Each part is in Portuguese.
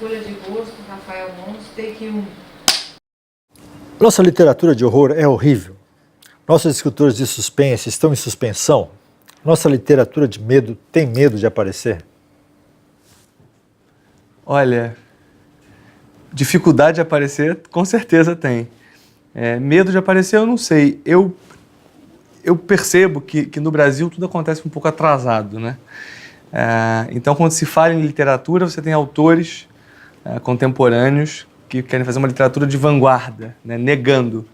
Escolha de gosto, Rafael Montes, take 1. Nossa literatura de horror é horrível. Nossos escritores de suspense estão em suspensão. Nossa literatura de medo tem medo de aparecer. Olha, dificuldade de aparecer, com certeza tem. Medo de aparecer, eu não sei. Eu percebo que no Brasil tudo acontece um pouco atrasado, né? Então, quando se fala em literatura, você tem autores contemporâneos que querem fazer uma literatura de vanguarda, né? negando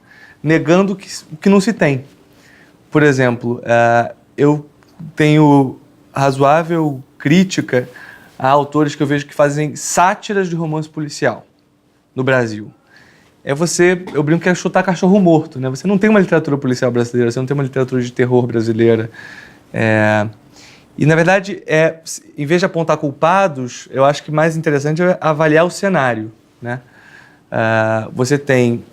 o que não se tem. Por exemplo, eu tenho razoável crítica a autores que eu vejo que fazem sátiras de romance policial no Brasil. Eu brinco que é chutar cachorro morto, né? Você não tem uma literatura policial brasileira, você não tem uma literatura de terror brasileira. E, na verdade, em vez de apontar culpados, eu acho que mais interessante é avaliar o cenário, né? Você tem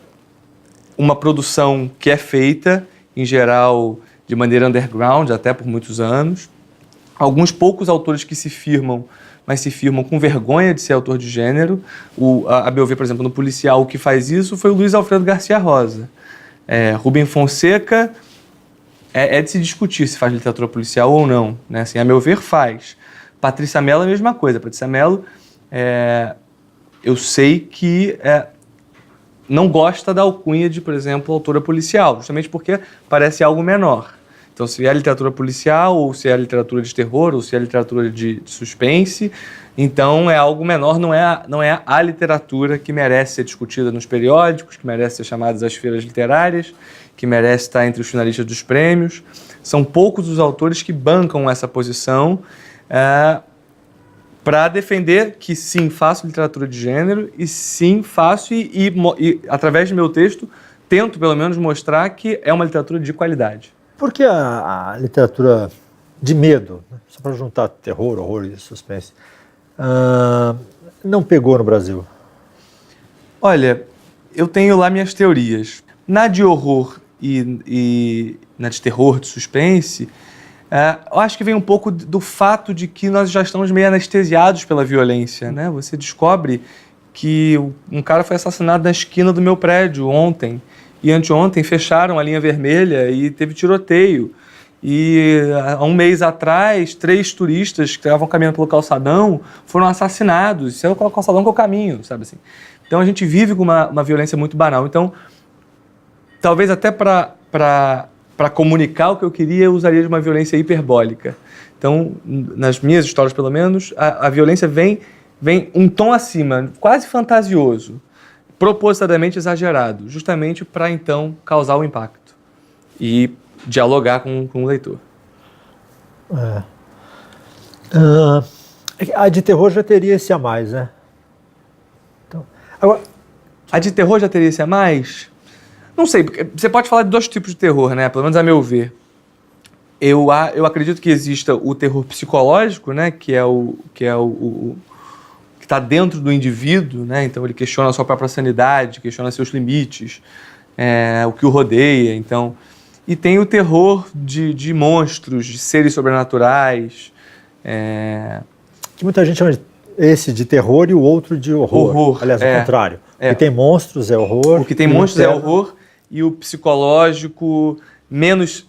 uma produção que é feita, em geral, de maneira underground, até por muitos anos. Alguns poucos autores que se firmam, mas se firmam com vergonha de ser autor de gênero. A meu ver, por exemplo, no policial, o que faz isso foi o Luiz Alfredo Garcia Rosa. Rubem Fonseca é de se discutir se faz literatura policial ou não, né? Assim, a meu ver, faz. Patrícia Mello é a mesma coisa. Patrícia Mello, eu sei que não gosta da alcunha de, por exemplo, autora policial, justamente porque parece algo menor. Então, se é literatura policial, ou se é literatura de terror, ou se é literatura de suspense, então é algo menor, não é a literatura que merece ser discutida nos periódicos, que merece ser chamada às feiras literárias, que merece estar entre os finalistas dos prêmios. São poucos os autores que bancam essa posição para defender que sim, faço literatura de gênero, e sim, faço e através do meu texto, tento pelo menos mostrar que é uma literatura de qualidade. Por que a literatura de medo, né? Só para juntar terror, horror e suspense, não pegou no Brasil? Olha, eu tenho lá minhas teorias. Na de horror e na de terror, de suspense, eu acho que vem um pouco do fato de que nós já estamos meio anestesiados pela violência, né? Você descobre que um cara foi assassinado na esquina do meu prédio ontem, e anteontem fecharam a linha vermelha e teve tiroteio. E há um mês atrás, 3 turistas que estavam caminhando pelo calçadão foram assassinados. Isso é o calçadão que é o caminho, sabe assim? Então a gente vive com uma violência muito banal. Então, talvez até para comunicar o que eu queria, eu usaria de uma violência hiperbólica. Então, nas minhas histórias pelo menos, a violência vem um tom acima, quase fantasioso, propositadamente exagerado, justamente para então causar o impacto e dialogar com o leitor. A de terror já teria esse a mais, né? Então, agora, a de terror já teria esse a mais? Não sei, porque você pode falar de 2 tipos de terror, né? Pelo menos a meu ver. Eu acredito que exista o terror psicológico, né? Que está dentro do indivíduo, né? Então ele questiona a sua própria sanidade, questiona seus limites, o que o rodeia. Então, e tem o terror de monstros, de seres sobrenaturais. Que muita gente chama esse de terror e o outro de horror. Aliás, ao contrário. O que tem monstros é horror. O que tem monstros é horror, e o psicológico,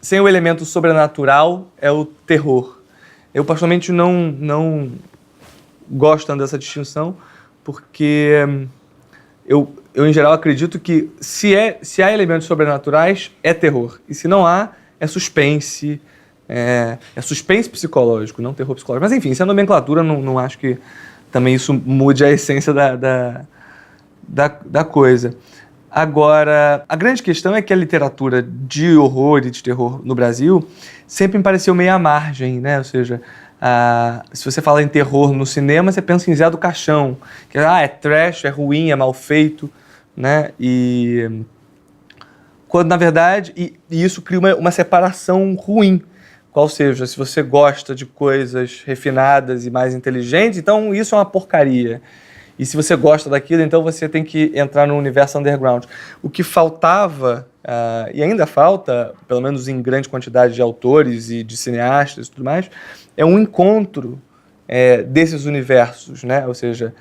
sem o elemento sobrenatural, é o terror. Eu, particularmente, não gosto tanto dessa distinção, porque eu, em geral, acredito que se há elementos sobrenaturais, é terror. E se não há, é suspense. É suspense psicológico, não terror psicológico. Mas, enfim, se é nomenclatura, não acho que também isso mude a essência da coisa. Agora, a grande questão é que a literatura de horror e de terror no Brasil sempre me pareceu meio à margem, né? Ou seja, se você fala em terror no cinema, você pensa em Zé do Caixão, que é trash, é ruim, é mal feito, né? E quando, na verdade, e isso cria uma separação ruim. Qual seja, se você gosta de coisas refinadas e mais inteligentes, então isso é uma porcaria. E se você gosta daquilo, então você tem que entrar no universo underground. O que faltava, e ainda falta, pelo menos em grande quantidade de autores e de cineastas e tudo mais, é um encontro desses universos, né? Ou seja,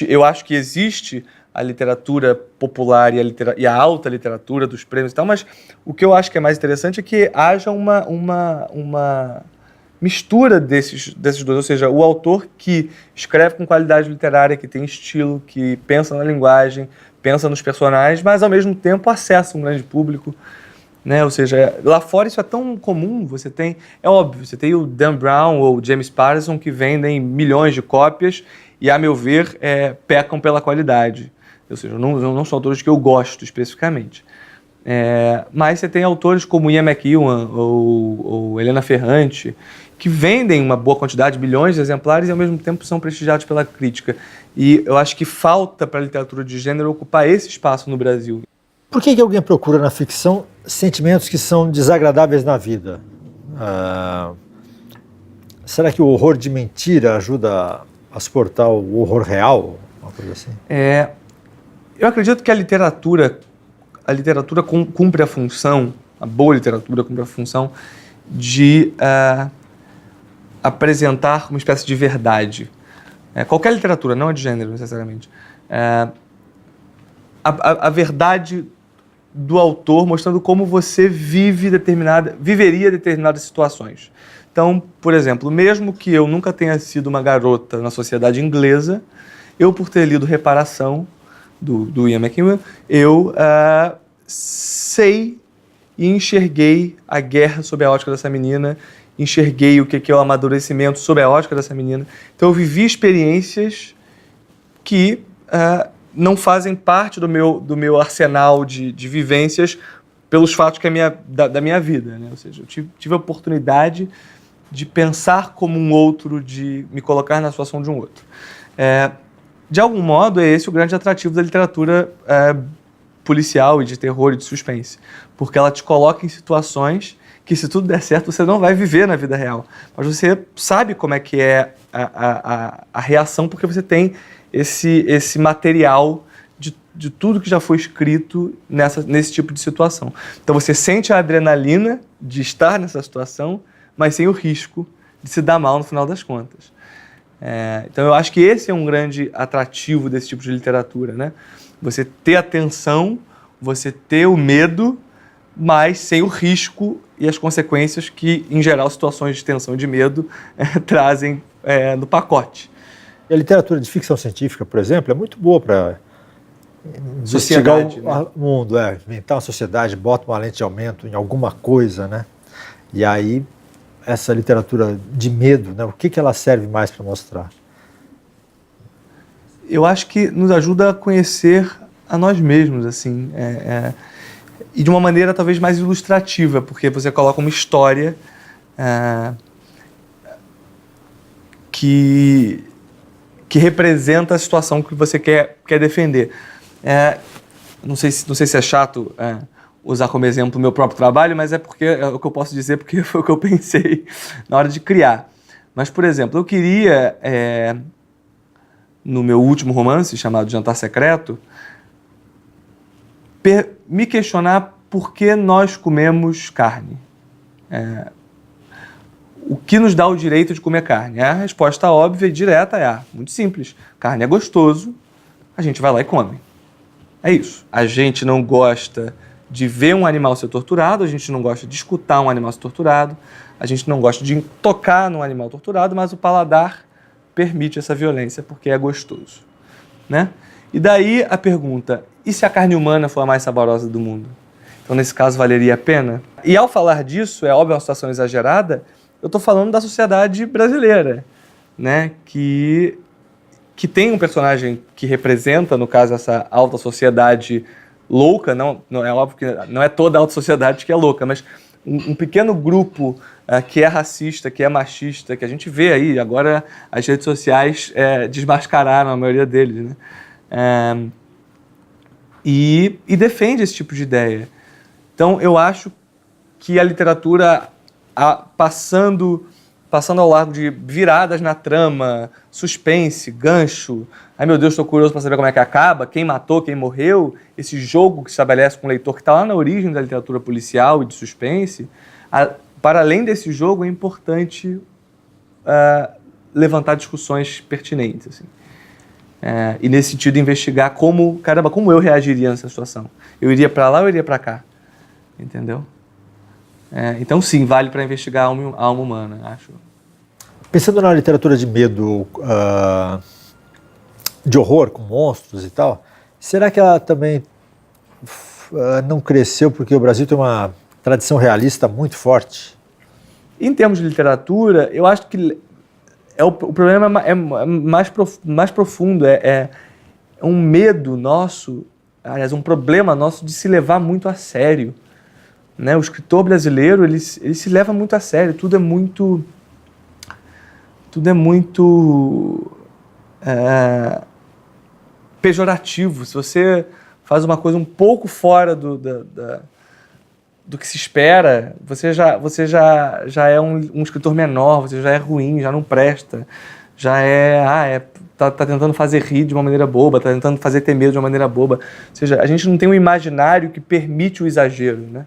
Eu acho que existe a literatura popular e a alta literatura dos prêmios e tal, mas o que eu acho que é mais interessante é que haja uma mistura desses dois, ou seja, o autor que escreve com qualidade literária, que tem estilo, que pensa na linguagem, pensa nos personagens, mas ao mesmo tempo acessa um grande público, né? Ou seja, lá fora isso é tão comum, é óbvio, você tem o Dan Brown ou o James Patterson que vendem milhões de cópias e, a meu ver, pecam pela qualidade. Ou seja, não são autores que eu gosto especificamente. Mas você tem autores como Ian McEwan ou Helena Ferrante, que vendem uma boa quantidade, milhões de exemplares, e ao mesmo tempo são prestigiados pela crítica. E eu acho que falta para a literatura de gênero ocupar esse espaço no Brasil. Por que alguém procura na ficção sentimentos que são desagradáveis na vida? Será que o horror de mentira ajuda a suportar o horror real? Uma coisa assim? Eu acredito que a literatura cumpre a função, a boa literatura cumpre a função de apresentar uma espécie de verdade. Qualquer literatura, não é de gênero necessariamente. A verdade do autor mostrando como você viveria determinadas situações. Então, por exemplo, mesmo que eu nunca tenha sido uma garota na sociedade inglesa, eu, por ter lido Reparação, do Ian McEwan, eu sei e enxerguei a guerra sob a ótica dessa menina, enxerguei o que é o amadurecimento sob a ótica dessa menina. Então eu vivi experiências que não fazem parte do meu arsenal de vivências pelos fatos da minha vida, né? Ou seja, eu tive a oportunidade de pensar como um outro, de me colocar na situação de um outro. De algum modo, é esse o grande atrativo da literatura policial e de terror e de suspense, porque ela te coloca em situações que, se tudo der certo, você não vai viver na vida real, mas você sabe como é que é a reação, porque você tem esse material de tudo que já foi escrito nesse tipo de situação. Então você sente a adrenalina de estar nessa situação, mas sem o risco de se dar mal no final das contas. Então eu acho que esse é um grande atrativo desse tipo de literatura, né? Você ter a tensão, você ter o medo, mas sem o risco e as consequências que, em geral, situações de tensão e de medo trazem no pacote. E a literatura de ficção científica, por exemplo, é muito boa para investigar o mundo, inventar uma sociedade, bota uma lente de aumento em alguma coisa, né? E aí, essa literatura de medo, né? O que ela serve mais para mostrar? Eu acho que nos ajuda a conhecer a nós mesmos, assim, e de uma maneira talvez mais ilustrativa, porque você coloca uma história que representa a situação que você quer defender. Não sei se é chato usar como exemplo o meu próprio trabalho, mas é o que eu posso dizer, porque foi o que eu pensei na hora de criar. Mas, por exemplo, eu queria, no meu último romance, chamado Jantar Secreto, me questionar por que nós comemos carne. O que nos dá o direito de comer carne? A resposta óbvia e direta muito simples. Carne é gostoso, a gente vai lá e come. É isso. A gente não gosta de ver um animal ser torturado, a gente não gosta de escutar um animal ser torturado, a gente não gosta de tocar num animal torturado, mas o paladar permite essa violência porque é gostoso, né? E daí a pergunta, e se a carne humana for a mais saborosa do mundo? Então, nesse caso, valeria a pena? E ao falar disso, é óbvio, uma situação exagerada, eu estou falando da sociedade brasileira, né? Que tem um personagem que representa, no caso, essa alta sociedade louca, não é óbvio que não é toda a alta sociedade que é louca, mas um pequeno grupo que é racista, que é machista, que a gente vê aí, agora as redes sociais desmascararam a maioria deles, né? E defende esse tipo de ideia. Então, eu acho que a literatura, passando ao largo de viradas na trama, suspense, gancho, ai meu Deus, estou curioso para saber como é que acaba, quem matou, quem morreu, esse jogo que se estabelece com o leitor, que está lá na origem da literatura policial e de suspense, para além desse jogo, é importante levantar discussões pertinentes, assim. E nesse sentido investigar como eu reagiria nessa situação. Eu iria para lá ou eu iria para cá? Entendeu? Então sim, vale para investigar a alma humana, acho. Pensando na literatura de medo, de horror, com monstros e tal, será que ela também não cresceu porque o Brasil tem uma tradição realista muito forte? Em termos de literatura, eu acho que o problema é mais profundo, é um medo nosso, aliás, um problema nosso de se levar muito a sério. Né? O escritor brasileiro, ele se leva muito a sério, tudo é muito pejorativo. Se você faz uma coisa um pouco fora do que se espera, você já é um escritor menor, você já é ruim, já não presta, tá tentando fazer rir de uma maneira boba, tá tentando fazer ter medo de uma maneira boba. Ou seja, a gente não tem um imaginário que permite o exagero, né?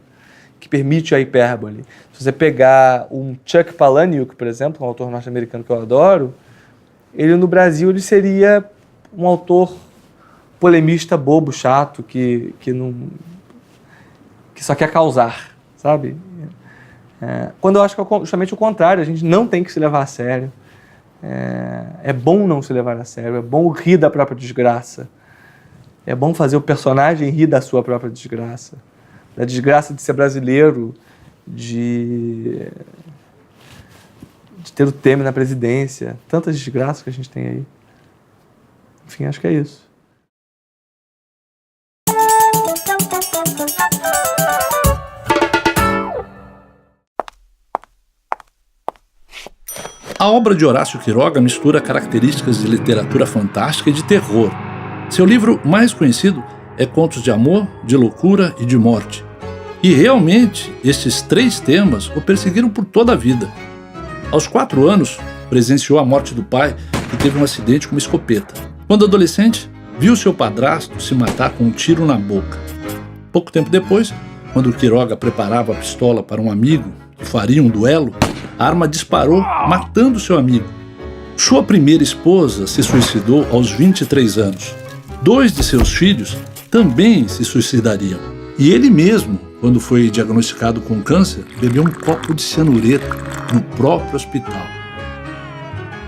Que permite a hipérbole. Se você pegar um Chuck Palahniuk, por exemplo, um autor norte-americano que eu adoro, ele no Brasil ele seria um autor polemista bobo, chato, que só quer causar, sabe? Quando eu acho que é justamente o contrário, a gente não tem que se levar a sério. É bom não se levar a sério, é bom rir da própria desgraça. É bom fazer o personagem rir da sua própria desgraça. Da desgraça de ser brasileiro, de ter o Temer na presidência, tantas desgraças que a gente tem aí. Enfim, acho que é isso. A obra de Horácio Quiroga mistura características de literatura fantástica e de terror. Seu livro mais conhecido é Contos de Amor, de Loucura e de Morte. E realmente, estes 3 temas o perseguiram por toda a vida. Aos 4 anos, presenciou a morte do pai, que teve um acidente com uma escopeta. Quando adolescente, viu seu padrasto se matar com um tiro na boca. Pouco tempo depois, quando Quiroga preparava a pistola para um amigo que faria um duelo, a arma disparou, matando seu amigo. Sua primeira esposa se suicidou aos 23 anos. 2 de seus filhos também se suicidariam. E ele mesmo, quando foi diagnosticado com câncer, bebeu um copo de cianureto no próprio hospital.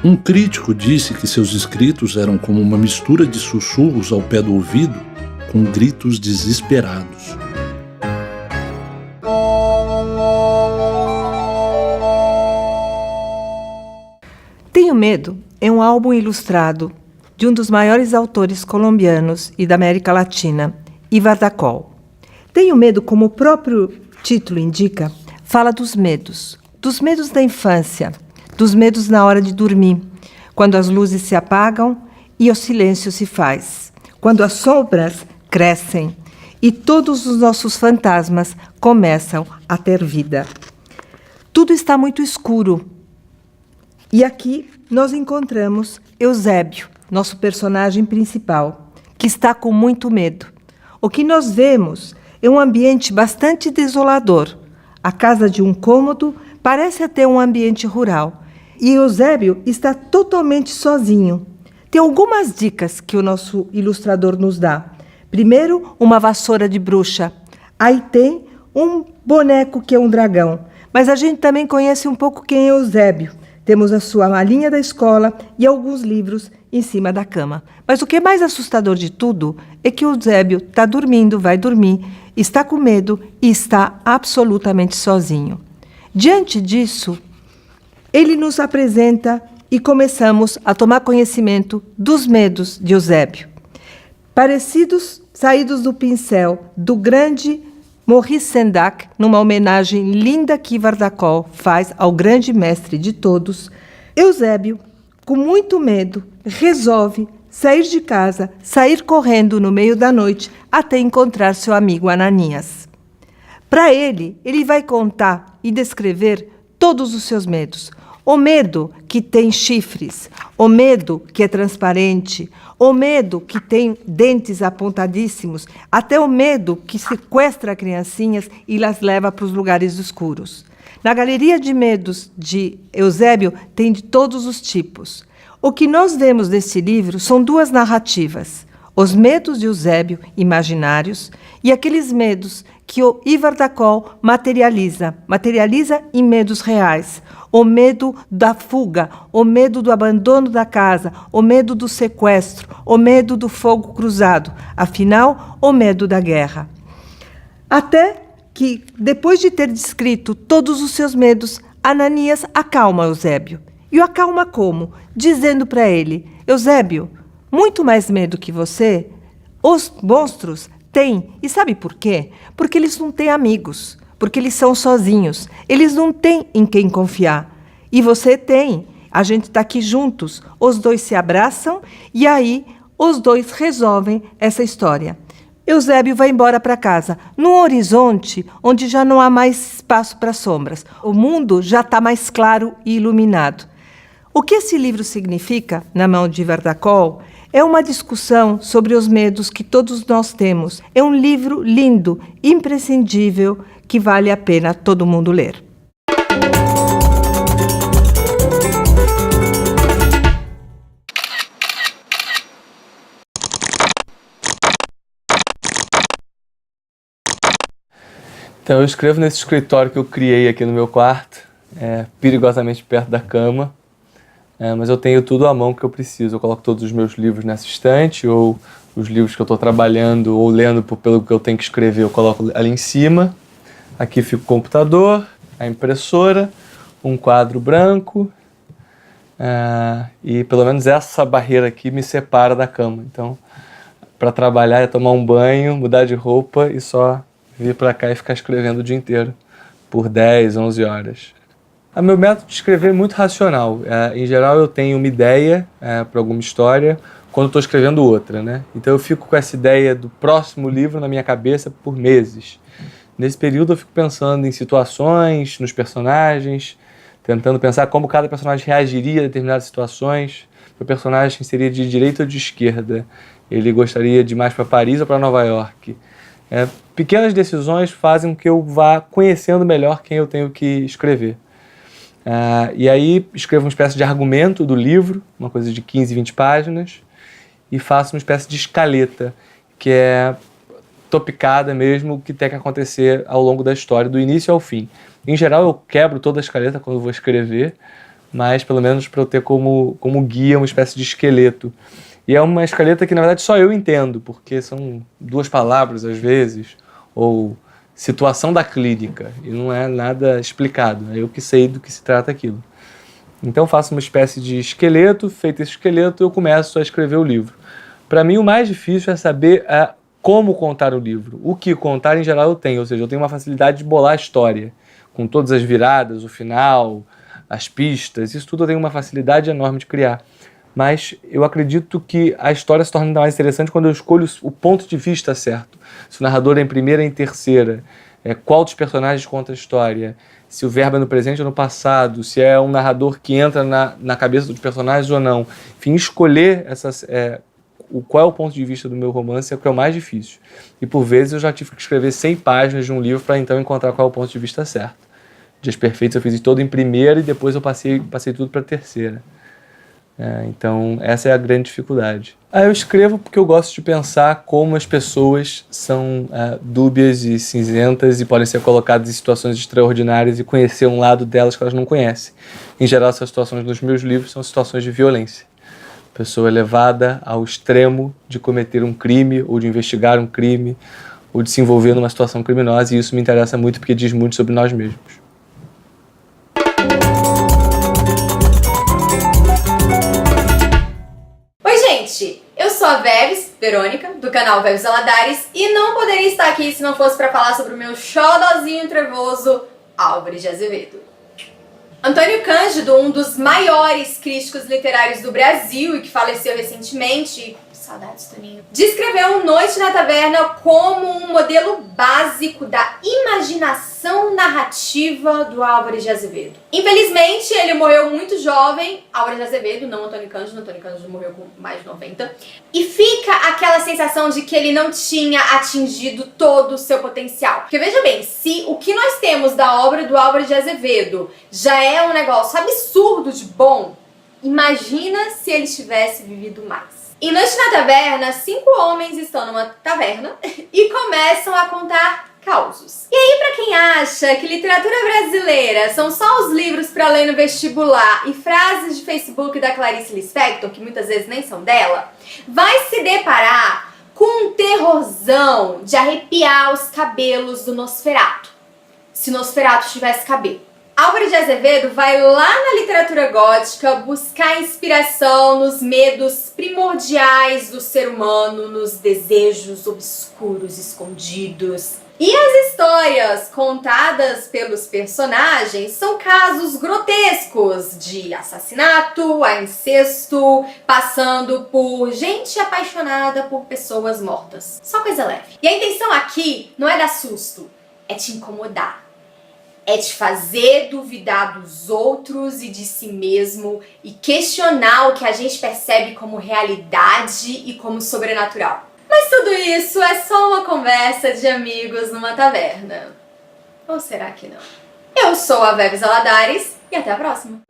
Um crítico disse que seus escritos eram como uma mistura de sussurros ao pé do ouvido com gritos desesperados. Tenho Medo é um álbum ilustrado de um dos maiores autores colombianos e da América Latina, Ivar Dacol. Tenho Medo, como o próprio título indica, fala dos medos da infância, dos medos na hora de dormir, quando as luzes se apagam e o silêncio se faz, quando as sombras crescem e todos os nossos fantasmas começam a ter vida. Tudo está muito escuro. E aqui nós encontramos Eusébio, nosso personagem principal, que está com muito medo. O que nós vemos é um ambiente bastante desolador. A casa de um cômodo parece até um ambiente rural. E Eusébio está totalmente sozinho. Tem algumas dicas que o nosso ilustrador nos dá. Primeiro, uma vassoura de bruxa. Aí tem um boneco que é um dragão. Mas a gente também conhece um pouco quem é Eusébio. Temos a sua malinha da escola e alguns livros em cima da cama. Mas o que é mais assustador de tudo é que o Eusébio está dormindo, vai dormir, está com medo e está absolutamente sozinho. Diante disso, ele nos apresenta e começamos a tomar conhecimento dos medos de Eusébio. Parecidos, saídos do pincel do grande Maurice Sendak, numa homenagem linda que Ivar Dacol faz ao grande mestre de todos, Eusébio, com muito medo, resolve sair de casa, sair correndo no meio da noite até encontrar seu amigo Ananias. Para ele vai contar e descrever todos os seus medos. O medo que tem chifres, o medo que é transparente, o medo que tem dentes apontadíssimos, até o medo que sequestra criancinhas e as leva para os lugares escuros. Na galeria de medos de Eusébio tem de todos os tipos. O que nós vemos nesse livro são duas narrativas: os medos de Eusébio, imaginários, e aqueles medos que o Ivar Dacol materializa em medos reais. O medo da fuga, o medo do abandono da casa, o medo do sequestro, o medo do fogo cruzado, afinal, o medo da guerra. Até que, depois de ter descrito todos os seus medos, Ananias acalma Eusébio. E o acalma como? Dizendo para ele: Eusébio, muito mais medo que você, os monstros têm. E sabe por quê? Porque eles não têm amigos, porque eles são sozinhos, eles não têm em quem confiar. E você tem. A gente está aqui juntos, os dois se abraçam e aí os dois resolvem essa história. Eusébio vai embora para casa, num horizonte onde já não há mais espaço para sombras. O mundo já está mais claro e iluminado. O que esse livro significa, na mão de Ivar Dacol, é uma discussão sobre os medos que todos nós temos. É um livro lindo, imprescindível, que vale a pena todo mundo ler. Então, eu escrevo nesse escritório que eu criei aqui no meu quarto, perigosamente perto da cama, mas eu tenho tudo à mão que eu preciso. Eu coloco todos os meus livros nessa estante, ou os livros que eu estou trabalhando ou lendo pelo que eu tenho que escrever, eu coloco ali em cima. Aqui fica o computador, a impressora, um quadro branco, e pelo menos essa barreira aqui me separa da cama. Então, para trabalhar é tomar um banho, mudar de roupa e só vir para cá e ficar escrevendo o dia inteiro, por 10, 11 horas. O meu método de escrever é muito racional. Em geral, eu tenho uma ideia para alguma história quando estou escrevendo outra, né? Então, eu fico com essa ideia do próximo livro na minha cabeça por meses. Nesse período, eu fico pensando em situações, nos personagens, tentando pensar como cada personagem reagiria a determinadas situações. O personagem seria de direita ou de esquerda? Ele gostaria de ir mais para Paris ou para Nova York? Pequenas decisões fazem com que eu vá conhecendo melhor quem eu tenho que escrever. E aí escrevo uma espécie de argumento do livro, uma coisa de 15, 20 páginas, e faço uma espécie de escaleta, que é topicada mesmo, o que tem que acontecer ao longo da história, do início ao fim. Em geral, eu quebro toda a escaleta quando eu vou escrever, mas pelo menos para eu ter como guia uma espécie de esqueleto. E é uma escaleta que, na verdade, só eu entendo, porque são 2 palavras, às vezes, ou situação da clínica, e não é nada explicado, é eu que sei do que se trata aquilo. Então, faço uma espécie de esqueleto, feito esse esqueleto, eu começo a escrever o livro. Para mim, o mais difícil é saber como contar o livro. O que contar, em geral, eu tenho, ou seja, eu tenho uma facilidade de bolar a história, com todas as viradas, o final, as pistas, isso tudo eu tenho uma facilidade enorme de criar. Mas eu acredito que a história se torna ainda mais interessante quando eu escolho o ponto de vista certo. Se o narrador é em primeira ou em terceira, qual dos personagens conta a história, se o verbo é no presente ou no passado, se é um narrador que entra na cabeça dos personagens ou não. Enfim, escolher qual é o ponto de vista do meu romance é o que é o mais difícil. E por vezes eu já tive que escrever 100 páginas de um livro para então encontrar qual é o ponto de vista certo. Dias Perfeitos eu fiz todo em primeira e depois eu passei tudo para a terceira. Então, essa é a grande dificuldade. Eu escrevo porque eu gosto de pensar como as pessoas são dúbias e cinzentas e podem ser colocadas em situações extraordinárias e conhecer um lado delas que elas não conhecem. Em geral, essas situações nos meus livros são situações de violência. A pessoa é levada ao extremo de cometer um crime ou de investigar um crime ou de se envolver numa situação criminosa, e isso me interessa muito porque diz muito sobre nós mesmos. Eu sou a Veves, Verônica, do canal Veves Aladares, e não poderia estar aqui se não fosse para falar sobre o meu xodozinho trevoso, Álvares de Azevedo. Antônio Cândido, um dos maiores críticos literários do Brasil e que faleceu recentemente, saudades, Toninho, descreveu Noite na Taverna como um modelo básico da imaginação narrativa do Álvares de Azevedo. Infelizmente, ele morreu muito jovem, Álvares de Azevedo, não Antônio Cândido morreu com mais de 90, e fica aquela sensação de que ele não tinha atingido todo o seu potencial. Porque veja bem, se o que nós temos da obra do Álvares de Azevedo já é um negócio absurdo de bom, Imagina se ele tivesse vivido mais. Em Noite na Taverna, 5 homens estão numa taverna e começam a contar causos. E aí, pra quem acha que literatura brasileira são só os livros pra ler no vestibular e frases de Facebook da Clarice Lispector, que muitas vezes nem são dela, vai se deparar com um terrorzão de arrepiar os cabelos do Nosferatu. Se Nosferatu tivesse cabelo. Álvaro de Azevedo vai lá na literatura gótica buscar inspiração nos medos primordiais do ser humano, nos desejos obscuros escondidos. E as histórias contadas pelos personagens são casos grotescos de assassinato, a incesto, passando por gente apaixonada por pessoas mortas. Só coisa leve. E a intenção aqui não é dar susto, é te incomodar. É te fazer duvidar dos outros e de si mesmo e questionar o que a gente percebe como realidade e como sobrenatural. Mas tudo isso é só uma conversa de amigos numa taverna. Ou será que não? Eu sou a Vebs Aladares e até a próxima!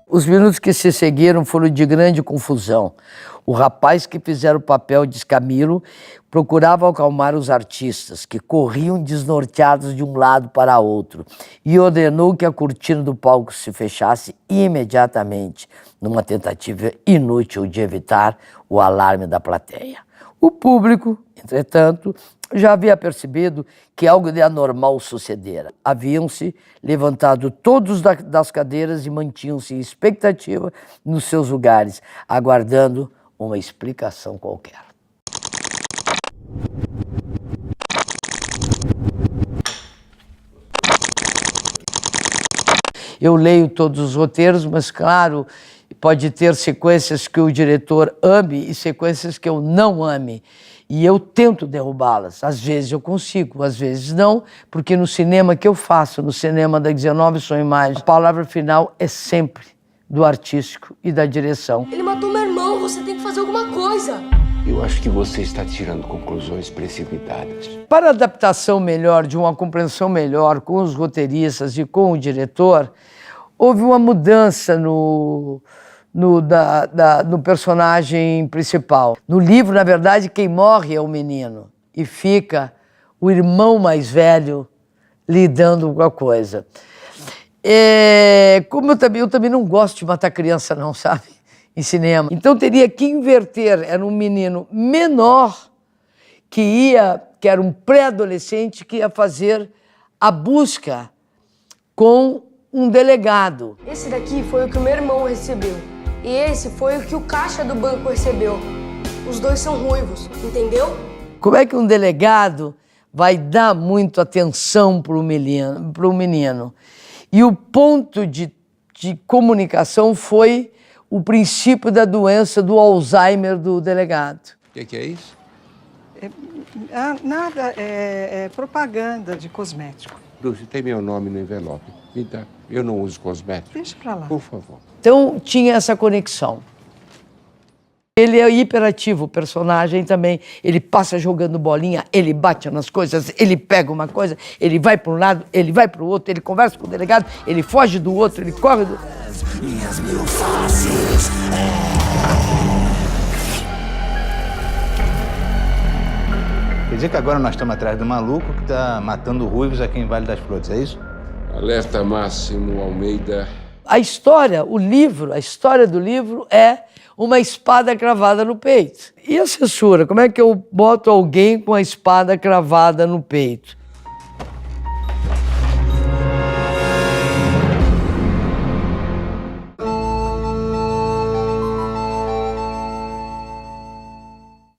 Os minutos que se seguiram foram de grande confusão. O rapaz que fizera o papel de Escamilo procurava acalmar os artistas, que corriam desnorteados de um lado para outro, e ordenou que a cortina do palco se fechasse imediatamente, numa tentativa inútil de evitar o alarme da plateia. O público, entretanto, já havia percebido que algo de anormal sucedera. Haviam-se levantado todos das cadeiras e mantinham-se em expectativa nos seus lugares, aguardando uma explicação qualquer. Eu leio todos os roteiros, mas, claro, pode ter sequências que o diretor ame e sequências que eu não ame. E eu tento derrubá-las. Às vezes eu consigo, às vezes não, porque no cinema que eu faço, no cinema da 19 Som Imagem, a palavra final é sempre do artístico e da direção. Ele matou meu irmão, você tem que fazer alguma coisa. Eu acho que você está tirando conclusões precipitadas. Para a adaptação melhor, de uma compreensão melhor com os roteiristas e com o diretor, houve uma mudança no personagem principal. No livro, na verdade, quem morre é o menino e fica o irmão mais velho lidando com a coisa. Como eu também não gosto de matar criança não, sabe? Em cinema. Então teria que inverter, era um menino menor que era um pré-adolescente que ia fazer a busca com um delegado. Esse daqui foi o que o meu irmão recebeu. E esse foi o que o caixa do banco recebeu. Os dois são ruivos, entendeu? Como é que um delegado vai dar muito atenção para o menino? E o ponto de comunicação foi o princípio da doença do Alzheimer do delegado. O que é isso? Nada, é propaganda de cosmético. Dulce, tem meu nome no envelope. Me dá. Eu não uso cosmético. Deixa pra lá. Por favor. Então tinha essa conexão. Ele é hiperativo, o personagem também. Ele passa jogando bolinha, ele bate nas coisas, ele pega uma coisa, ele vai para um lado, ele vai para o outro, ele conversa com o delegado, ele foge do outro, ele corre do... Minhas mil faces. Quer dizer que agora nós estamos atrás do maluco que está matando ruivos aqui em Vale das Flores, é isso? Alerta Máximo Almeida. A história do livro é uma espada cravada no peito. E a censura? Como é que eu boto alguém com a espada cravada no peito?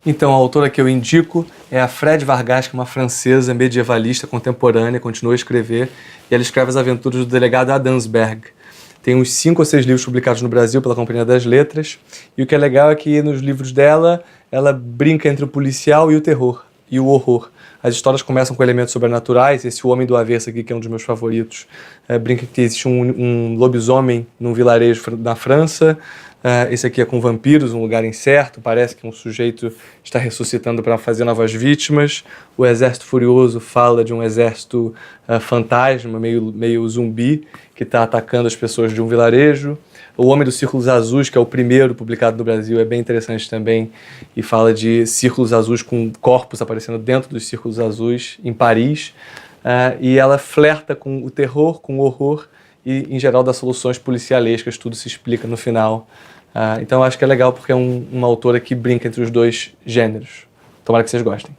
Então, a autora que eu indico é a Fred Vargas, que é uma francesa medievalista contemporânea, continua a escrever, e ela escreve as aventuras do delegado Adamsberg. Tem uns 5 ou 6 livros publicados no Brasil pela Companhia das Letras, e o que é legal é que nos livros dela, ela brinca entre o policial e o terror. e o horror. As histórias começam com elementos sobrenaturais. Esse O Homem do Avesso aqui, que é um dos meus favoritos, brinca que existe um lobisomem num vilarejo na França. Esse aqui é com vampiros, um lugar incerto. Parece que um sujeito está ressuscitando para fazer novas vítimas. O Exército Furioso fala de um exército fantasma, meio zumbi, que está atacando as pessoas de um vilarejo. O Homem dos Círculos Azuis, que é o primeiro publicado no Brasil, é bem interessante também, e fala de círculos azuis com corpos aparecendo dentro dos círculos azuis, em Paris. E ela flerta com o terror, com o horror, e, em geral, dá soluções policialescas, tudo se explica no final. Então, acho que é legal porque é uma autora que brinca entre os dois gêneros. Tomara que vocês gostem.